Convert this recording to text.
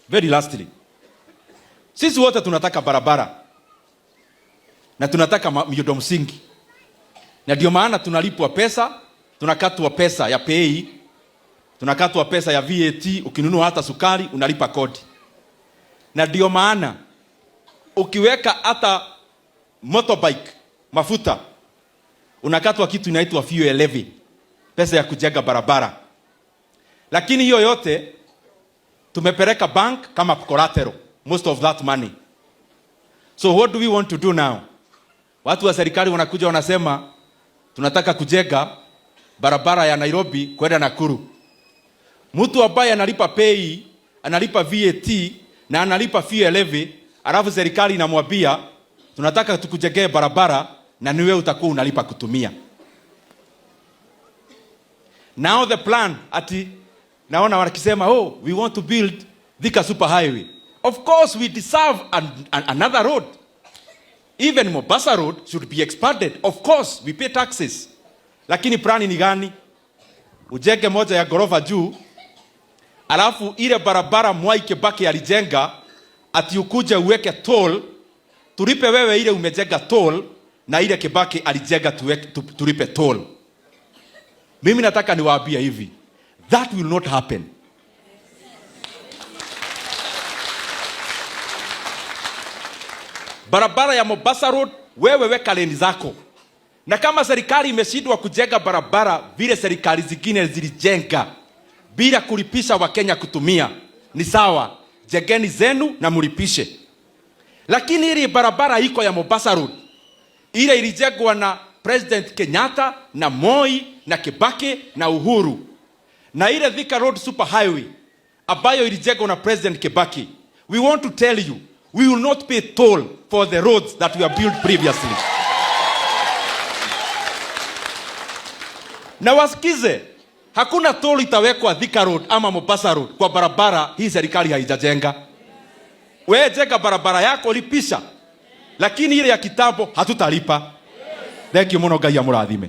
Very lastly, sisi wote tunataka barabara na tunataka miundo msingi, na ndio maana tunalipwa pesa, tunakatwa pesa ya pay, tunakatwa pesa ya VAT. Ukinunua hata sukari unalipa kodi, na ndio maana ukiweka hata motorbike mafuta unakatwa kitu inaitwa fuel levy, pesa ya kujenga barabara. Lakini hiyo yote tumepeleka bank kama collateral, most of that money. So what do we want to do now? Watu wa serikali wanakuja wanasema tunataka kujenga barabara ya Nairobi kwenda Nakuru. Mtu ambaye analipa pay, analipa VAT na analipa fuel levy, alafu serikali inamwambia tunataka tukujengee barabara na niwe utakuwa unalipa kutumia. Now the plan ati naona wanakisema we want to build Thika super highway. Of course we deserve another road. Even Mombasa road should be expanded. Of course we pay taxes. Lakini plani ni gani? Ujenge moja ya gorofa juu, alafu ile barabara Mwai Kibaki alijenga ati ukuje uweke toll, tulipe wewe ile umejenga toll, na ile Kibaki alijenga tulipe toll. Mimi nataka niwaambie hivi, that will not happen. Barabara ya Mombasa road wewe weka leni zako. Na kama serikali imeshindwa kujenga barabara vile serikali zingine zilijenga bila kulipisha Wakenya kutumia, ni sawa, jengeni zenu na mulipishe. Lakini ile barabara iko ya Mombasa road, ile ilijengwa na President Kenyatta na Moi na Kibaki na Uhuru, na ile Thika road super highway ambayo ilijengwa na President Kibaki, we want to tell you, we will not pay toll for the roads that we have built previously. Na wasikize, hakuna toll itawekwa Thika road ama Mombasa road kwa barabara hii serikali haijajenga. Wewe jenga barabara yako lipisha, lakini ile ya kitambo hatutalipa. Thank you muno, Ngai amurathime.